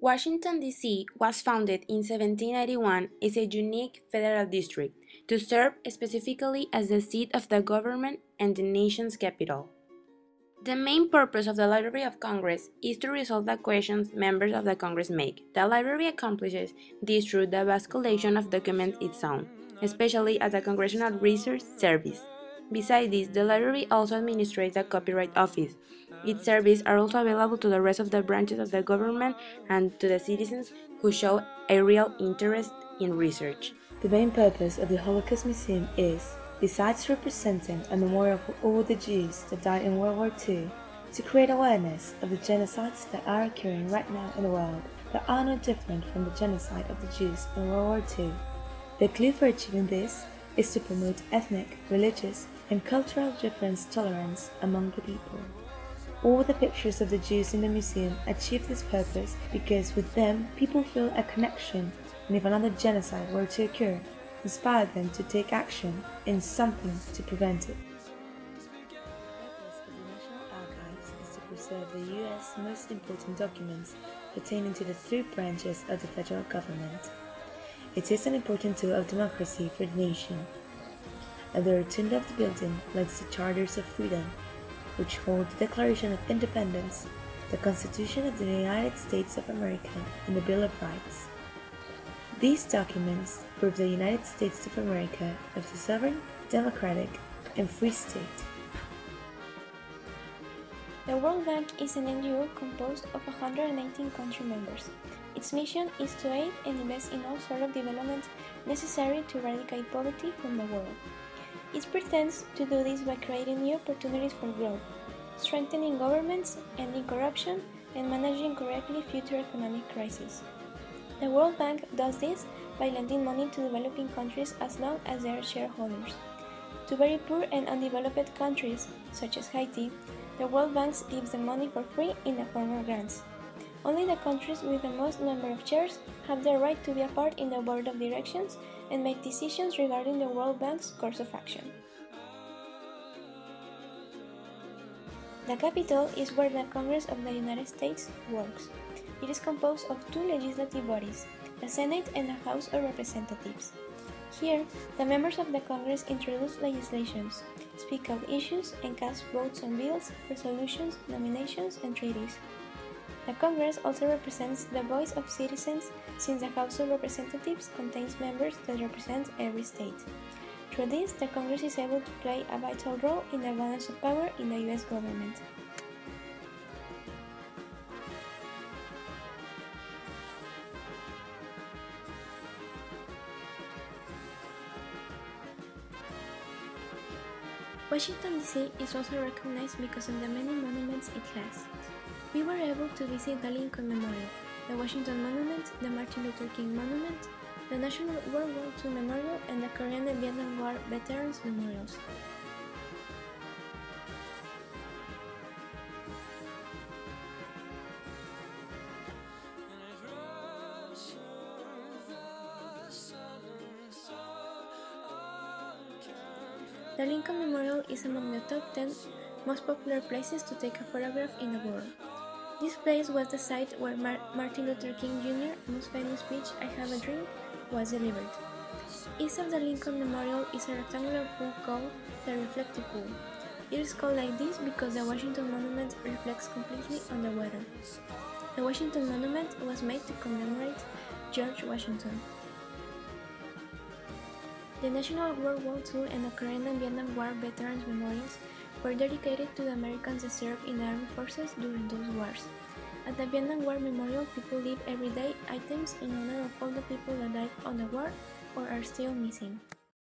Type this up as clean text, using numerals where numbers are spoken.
Washington, D.C. was founded in 1781 as a unique federal district to serve specifically as the seat of the government and the nation's capital. The main purpose of the Library of Congress is to resolve the questions members of the Congress make. The library accomplishes this through the vast collection of documents it owns, especially as a Congressional Research Service. Besides this, the library also administrates the Copyright Office. Its services are also available to the rest of the branches of the government and to the citizens who show a real interest in research. The main purpose of the Holocaust Museum is, besides representing a memorial for all the Jews that died in World War II, to create awareness of the genocides that are occurring right now in the world that are no different from the genocide of the Jews in World War II. The clue for achieving this is to promote ethnic, religious, and cultural difference tolerance among the people. All the pictures of the Jews in the museum achieve this purpose because with them people feel a connection, and if another genocide were to occur, inspire them to take action and something to prevent it. The purpose of the National Archives is to preserve the U.S. most important documents pertaining to the three branches of the federal government. It is an important tool of democracy for the nation. At the rotunda of the building lies the Charters of Freedom, which hold the Declaration of Independence, the Constitution of the United States of America, and the Bill of Rights. These documents prove the United States of America as a sovereign, democratic, and free state. The World Bank is an NGO composed of 119 country members. Its mission is to aid and invest in all sorts of development necessary to eradicate poverty from the world. It pretends to do this by creating new opportunities for growth, strengthening governments, ending corruption, and managing correctly future economic crises. The World Bank does this by lending money to developing countries as long as they are shareholders. To very poor and undeveloped countries, such as Haiti, the World Bank gives them money for free in the form of grants. Only the countries with the most number of shares have the right to be a part in the board of directions and make decisions regarding the World Bank's course of action. The Capitol is where the Congress of the United States works. It is composed of two legislative bodies, the Senate and the House of Representatives. Here, the members of the Congress introduce legislations, speak out issues, and cast votes on bills, resolutions, nominations, and treaties. The Congress also represents the voice of citizens since the House of Representatives contains members that represent every state. Through this, the Congress is able to play a vital role in the balance of power in the U.S. government. Washington, D.C. is also recognized because of the many monuments it has. We were able to visit the Lincoln Memorial, the Washington Monument, the Martin Luther King Monument, the National World War II Memorial, and the Korean and Vietnam War Veterans Memorials. The Lincoln Memorial is among the top 10 most popular places to take a photograph in the world. This place was the site where Martin Luther King Jr.'s most famous speech, "I Have a Dream," was delivered. East of the Lincoln Memorial is a rectangular pool called the Reflective Pool. It is called like this because the Washington Monument reflects completely on the water. The Washington Monument was made to commemorate George Washington. The National World War II and the Korean and Vietnam War Veterans Memorials were dedicated to the Americans that served in the armed forces during those wars. At the Vietnam War Memorial, people leave everyday items in honor of all the people that died on the war or are still missing.